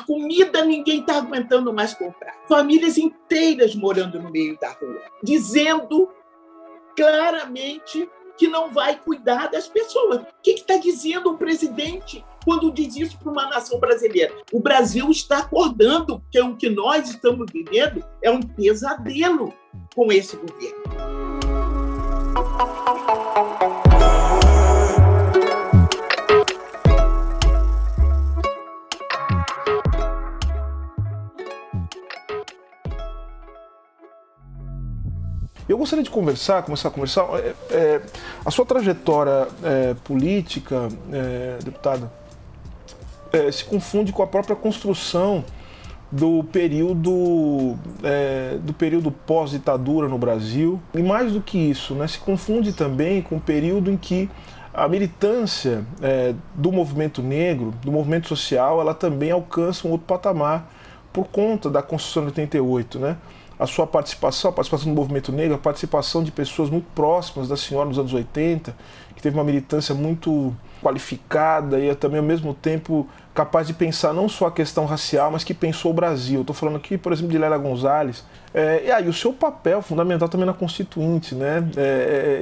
comida ninguém está aguentando mais comprar. Famílias inteiras morando no meio da rua, dizendo claramente que não vai cuidar das pessoas. O que está dizendo o presidente quando diz isso para uma nação brasileira? O Brasil está acordando que o que nós estamos vivendo é um pesadelo com esse governo. Eu gostaria de começar a conversar, a sua trajetória política, deputada, se confunde com a própria construção do período pós-ditadura no Brasil. E mais do que isso, né, se confunde também com o período em que a militância do movimento negro, do movimento social, ela também alcança um outro patamar por conta da Constituição de 88, né? A sua participação, a participação do movimento negro, a participação de pessoas muito próximas da senhora nos anos 80, que teve uma militância muito qualificada e também, ao mesmo tempo, capaz de pensar não só a questão racial, mas que pensou o Brasil. Estou falando aqui, por exemplo, de Lélia Gonzalez. E aí, o seu papel fundamental também na Constituinte, né?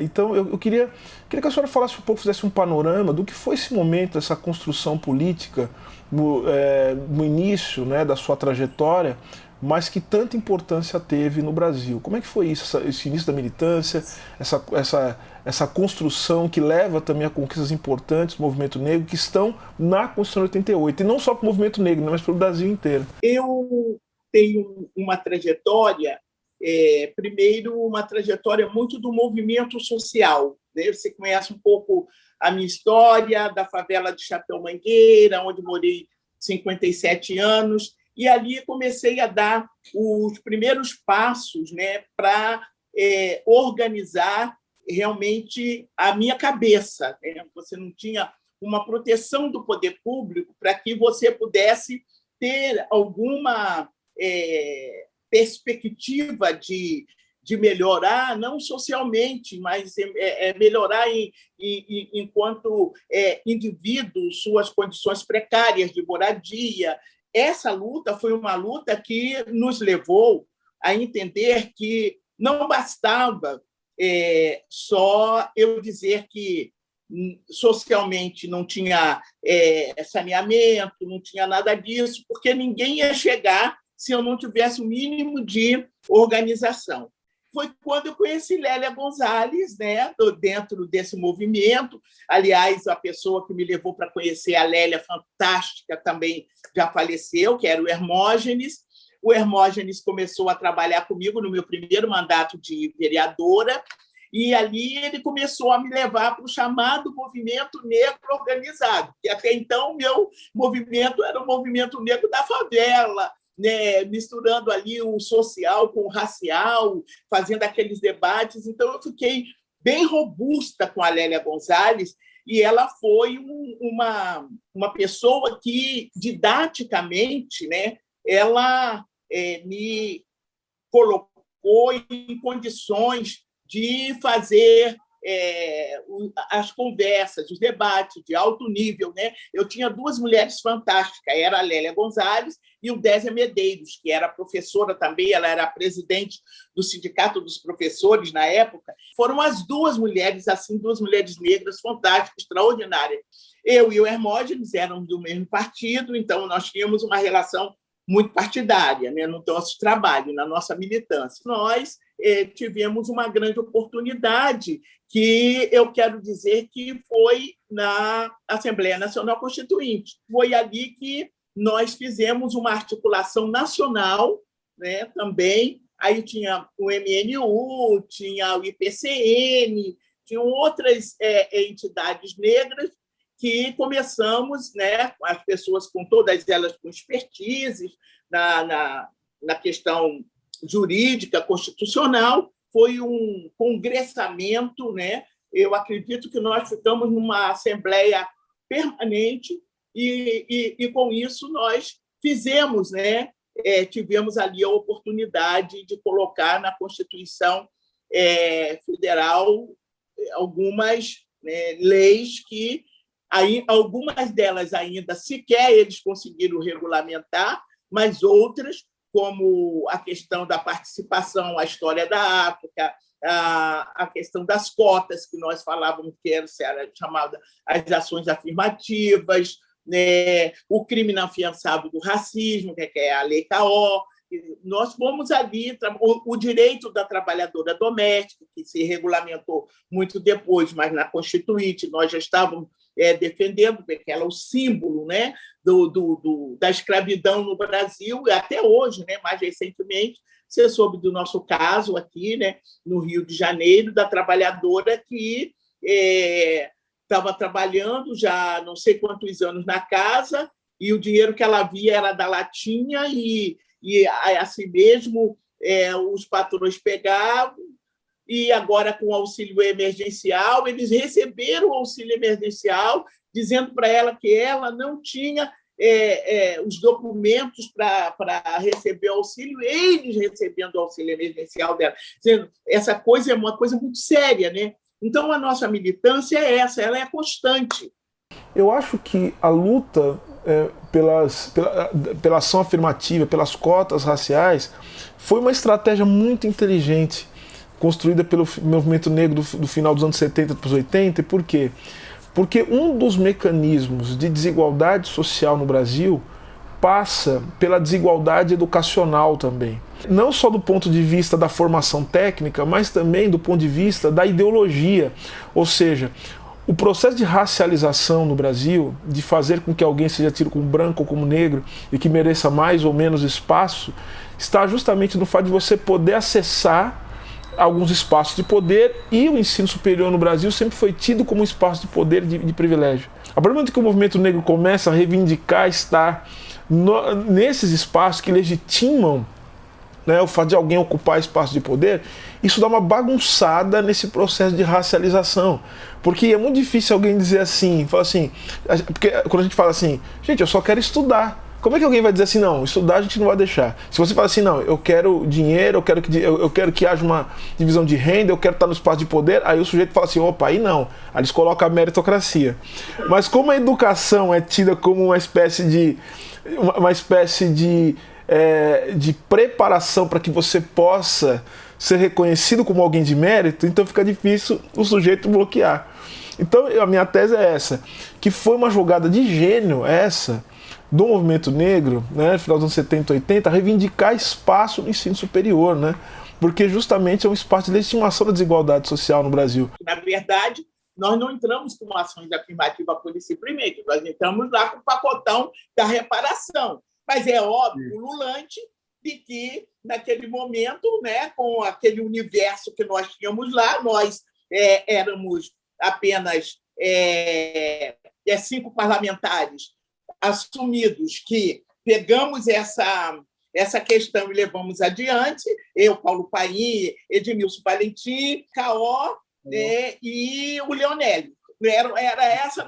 Então, eu queria que a senhora falasse um pouco, fizesse um panorama do que foi esse momento, essa construção política no início, né, da sua trajetória, mas que tanta importância teve no Brasil. Como é que foi isso, esse início da militância, essa construção que leva também a conquistas importantes do movimento negro que estão na Constituição de 88, e não só para o movimento negro, mas para o Brasil inteiro? Eu tenho uma trajetória, primeiro uma trajetória muito do movimento social, né? Você conhece um pouco a minha história da favela de Chapéu Mangueira, onde morei 57 anos, e ali comecei a dar os primeiros passos, né, para organizar realmente a minha cabeça, né? Você não tinha uma proteção do poder público para que você pudesse ter alguma perspectiva de melhorar, não socialmente, mas melhorar enquanto indivíduo, suas condições precárias de moradia. Essa luta foi uma luta que nos levou a entender que não bastava só eu dizer que socialmente não tinha saneamento, não tinha nada disso, porque ninguém ia chegar se eu não tivesse o mínimo de organização. Foi quando eu conheci Lélia Gonzalez, né, dentro desse movimento. Aliás, a pessoa que me levou para conhecer a Lélia, fantástica, também já faleceu, que era o Hermógenes. O Hermógenes começou a trabalhar comigo no meu primeiro mandato de vereadora, e ali ele começou a me levar para o chamado movimento negro organizado, que até então o meu movimento era o movimento negro da favela, né, misturando ali o social com o racial, fazendo aqueles debates. Então, eu fiquei bem robusta com a Lélia Gonzalez, e ela foi uma pessoa que, didaticamente, né, ela me colocou em condições de fazer as conversas, os debates de alto nível, né? Eu tinha duas mulheres fantásticas, era a Lélia Gonzalez e o Désia Medeiros, que era professora também, ela era presidente do Sindicato dos Professores na época. Foram as duas mulheres, assim, duas mulheres negras fantásticas, extraordinárias. Eu e o Hermógenes éramos do mesmo partido, então nós tínhamos uma relação muito partidária, né, no nosso trabalho, na nossa militância. Nós tivemos uma grande oportunidade, que eu quero dizer que foi na Assembleia Nacional Constituinte. Foi ali que nós fizemos uma articulação nacional, né, também. Aí tinha o MNU, tinha o IPCN, tinham outras entidades negras, que começamos, né, as pessoas com todas elas com expertise na questão jurídica, constitucional. Foi um congressamento, né? Eu acredito que nós ficamos numa assembleia permanente e com isso nós fizemos, né? Tivemos ali a oportunidade de colocar na Constituição Federal algumas, né, leis que Aí, algumas delas ainda sequer eles conseguiram regulamentar, mas outras, como a questão da participação, a história da África, a questão das cotas, que nós falávamos que era chamada as ações afirmativas, né, o crime inafiançável do racismo, que é a Lei K.O., nós fomos ali, o direito da trabalhadora doméstica, que se regulamentou muito depois, mas na Constituinte nós já estávamos defendendo, porque ela é o símbolo, né, da escravidão no Brasil, e até hoje, né, mais recentemente, você soube do nosso caso aqui, né, no Rio de Janeiro, da trabalhadora que estava trabalhando já não sei quantos anos na casa, e o dinheiro que ela via era da latinha, e assim mesmo os patrões pegavam, e agora com o auxílio emergencial, eles receberam o auxílio emergencial, dizendo para ela que ela não tinha os documentos para receber o auxílio, eles recebendo o auxílio emergencial dela. Dizendo, essa coisa é uma coisa muito séria, né? Então, a nossa militância é essa, ela é constante. Eu acho que a luta pela ação afirmativa, pelas cotas raciais, foi uma estratégia muito inteligente, construída pelo movimento negro do final dos anos 70 para os 80. E por quê? Porque um dos mecanismos de desigualdade social no Brasil passa pela desigualdade educacional também. Não só do ponto de vista da formação técnica, mas também do ponto de vista da ideologia. Ou seja, o processo de racialização no Brasil, de fazer com que alguém seja tido como branco ou como negro e que mereça mais ou menos espaço, está justamente no fato de você poder acessar alguns espaços de poder, e o ensino superior no Brasil sempre foi tido como um espaço de poder e de privilégio. A partir do momento que o movimento negro começa a reivindicar estar nesses espaços que legitimam, né, o fato de alguém ocupar espaço de poder, isso dá uma bagunçada nesse processo de racialização. Porque é muito difícil alguém dizer assim, falar assim, porque quando a gente fala assim, gente, eu só quero estudar. Como é que alguém vai dizer assim, não, estudar a gente não vai deixar? Se você fala assim, não, eu quero dinheiro, eu quero que haja uma divisão de renda, eu quero estar no espaço de poder, aí o sujeito fala assim, opa, aí não. Aí eles colocam a meritocracia. Mas como a educação é tida como uma espécie de preparação para que você possa ser reconhecido como alguém de mérito, então fica difícil o sujeito bloquear. Então a minha tese é essa, que foi uma jogada de gênio essa, do movimento negro, né, no final dos anos 70, 80, reivindicar espaço no ensino superior, né, porque justamente é um espaço de legitimação da desigualdade social no Brasil. Na verdade, nós não entramos com ações afirmativas por simplesmente, nós entramos lá com o pacotão da reparação. Mas é óbvio, ululante, de que, naquele momento, né, com aquele universo que nós tínhamos lá, nós éramos apenas 5 parlamentares assumidos que pegamos essa questão e levamos adiante, eu, Paulo Paim, Edmilson Valentim, K.O. E o Leonélio. Era essa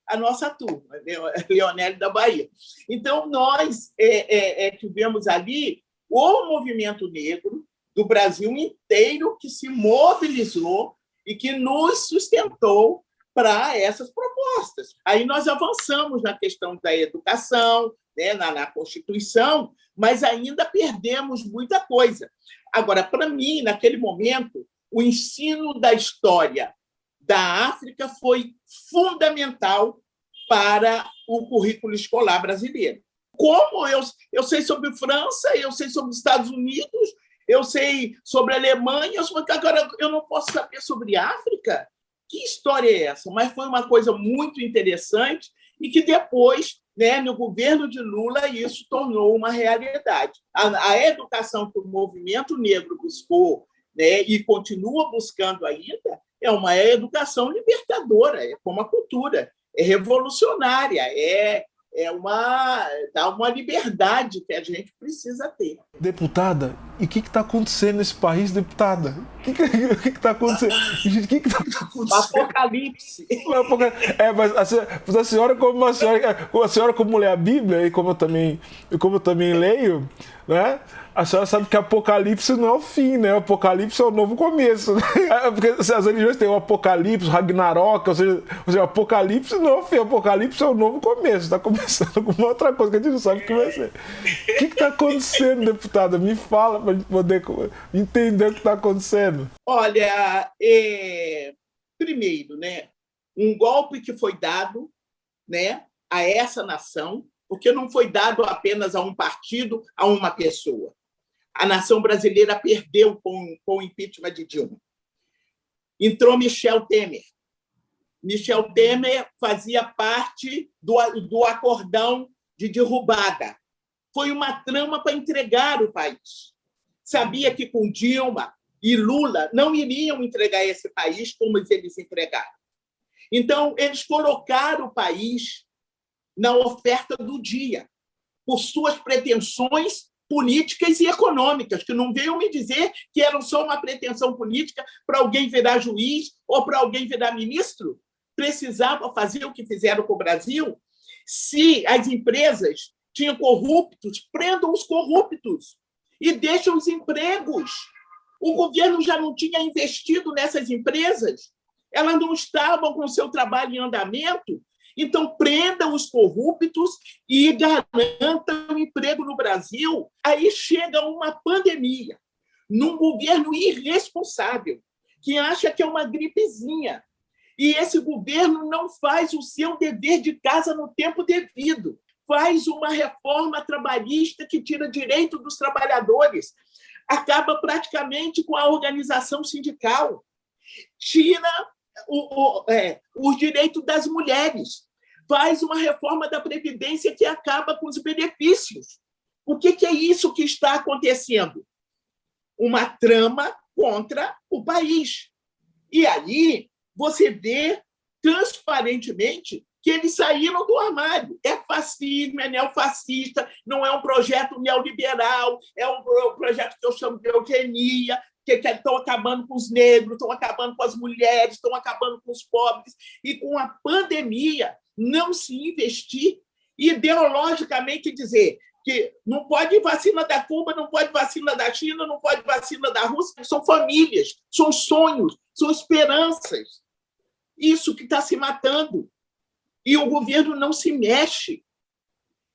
a nossa turma, Leonélio da Bahia. Então, nós tivemos ali o movimento negro do Brasil inteiro que se mobilizou e que nos sustentou para essas propostas. Aí nós avançamos na questão da educação, né, na Constituição, mas ainda perdemos muita coisa. Agora, para mim, naquele momento, o ensino da história da África foi fundamental para o currículo escolar brasileiro. Como eu sei sobre França, eu sei sobre Estados Unidos, eu sei sobre Alemanha, agora eu não posso saber sobre África? Que história é essa? Mas foi uma coisa muito interessante e que depois, né, no governo de Lula, isso tornou uma realidade. A educação que o movimento negro buscou, né, e continua buscando ainda, é uma educação libertadora, é como a cultura, é revolucionária, dá uma liberdade que a gente precisa ter. Deputada, e o que está acontecendo nesse país, deputada? que está acontecendo? Gente, o que está acontecendo? Apocalipse. Mas a senhora, como a senhora como lê a Bíblia e como eu também leio, né? A senhora sabe que Apocalipse não é o fim, né? O Apocalipse é o novo começo, né? Porque as religiões têm o Apocalipse, o Ragnarok, ou seja, o Apocalipse não é o fim, o Apocalipse é o novo começo. Está começando com uma outra coisa que a gente não sabe o que vai ser. O que está acontecendo, deputada? Me fala para a gente poder entender o que está acontecendo. Olha, primeiro, né, um golpe que foi dado, né, a essa nação, porque não foi dado apenas a um partido, a uma pessoa. A nação brasileira perdeu com o impeachment de Dilma. Entrou Michel Temer. Michel Temer fazia parte do acordão de derrubada. Foi uma trama para entregar o país. Sabia que com Dilma e Lula não iriam entregar esse país como eles entregaram. Então, eles colocaram o país na oferta do dia, por suas pretensões políticas e econômicas, que não venham me dizer que eram só uma pretensão política para alguém virar juiz ou para alguém virar ministro. Precisava fazer o que fizeram com o Brasil. Se as empresas tinham corruptos, prendam os corruptos e deixam os empregos. O governo já não tinha investido nessas empresas, elas não estavam com o seu trabalho em andamento. Então, prendam os corruptos e garantam emprego no Brasil. Aí chega uma pandemia, num governo irresponsável, que acha que é uma gripezinha. E esse governo não faz o seu dever de casa no tempo devido. Faz uma reforma trabalhista que tira direito dos trabalhadores, acaba praticamente com a organização sindical, tira os direitos das mulheres, faz uma reforma da Previdência que acaba com os benefícios. O que é isso que está acontecendo? Uma trama contra o país. E aí você vê transparentemente que eles saíram do armário. É fascismo, é neofascista, não é um projeto neoliberal, é um projeto que eu chamo de eugenia, que estão acabando com os negros, estão acabando com as mulheres, estão acabando com os pobres. E com a pandemia, não se investir ideologicamente, dizer que não pode vacina da Cuba, não pode vacina da China, não pode vacina da Rússia. São famílias, são sonhos, são esperanças. Isso que está se matando. E o governo não se mexe.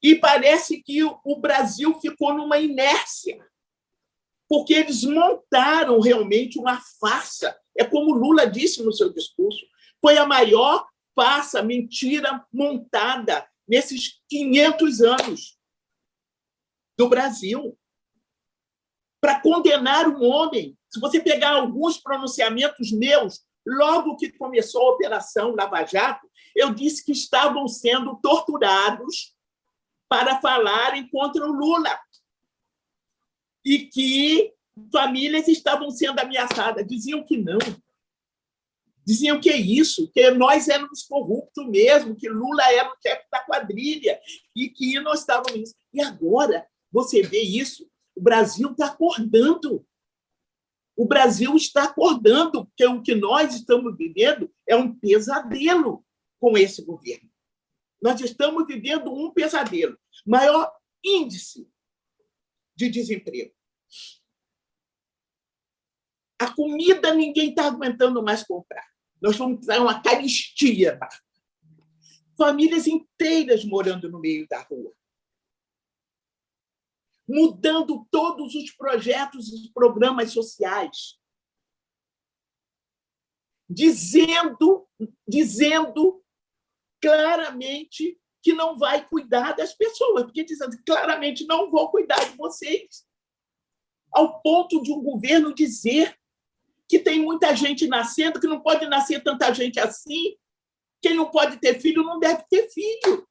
E parece que o Brasil ficou numa inércia, porque eles montaram realmente uma farsa. É como Lula disse no seu discurso, foi a maior farsa, mentira montada nesses 500 anos do Brasil. Para condenar um homem, se você pegar alguns pronunciamentos meus, logo que começou a Operação Lava Jato, eu disse que estavam sendo torturados para falarem contra o Lula e que famílias estavam sendo ameaçadas. Diziam que não. Diziam que é isso, que nós éramos corruptos mesmo, que Lula era o chefe da quadrilha e que nós estávamos nisso. E agora você vê isso, o Brasil está acordando. O Brasil está acordando, porque o que nós estamos vivendo é um pesadelo com esse governo. Nós estamos vivendo um pesadelo. Maior índice de desemprego. A comida ninguém está aguentando mais comprar. Nós vamos ter uma carestia. Famílias inteiras morando no meio da rua. Mudando todos os projetos e programas sociais. Dizendo claramente que não vai cuidar das pessoas, porque dizendo claramente não vou cuidar de vocês. Ao ponto de um governo dizer que tem muita gente nascendo, que não pode nascer tanta gente assim, quem não pode ter filho não deve ter filho. O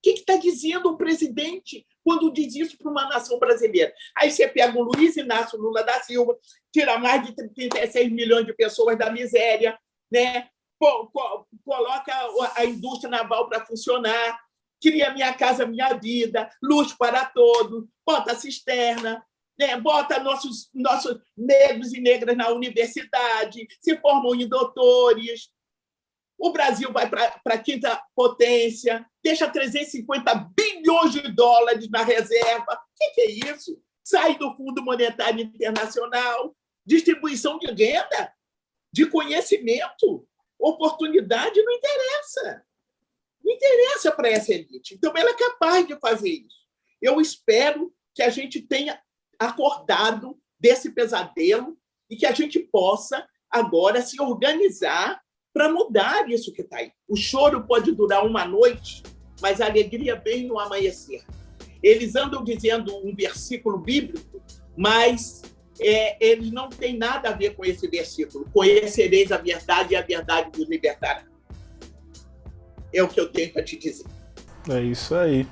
que está dizendo o presidente quando diz isso para uma nação brasileira? Aí você pega o Luiz Inácio Lula da Silva, tira mais de 36 milhões de pessoas da miséria, né? Coloca a indústria naval para funcionar, cria Minha Casa Minha Vida, luz para todos, bota cisterna, né? Bota nossos negros e negras na universidade, se formam em doutores. O Brasil vai para a quinta potência, deixa 350 bilhões de dólares na reserva. O que é isso? Sai do Fundo Monetário Internacional, distribuição de renda, de conhecimento, oportunidade, não interessa. Não interessa para essa elite. Então, ela é capaz de fazer isso. Eu espero que a gente tenha acordado desse pesadelo e que a gente possa agora se organizar para mudar isso que está aí. O choro pode durar uma noite, mas a alegria vem no amanhecer. Eles andam dizendo um versículo bíblico, mas eles não têm nada a ver com esse versículo. Conhecereis a verdade e a verdade vos libertará. É o que eu tenho para te dizer. É isso aí.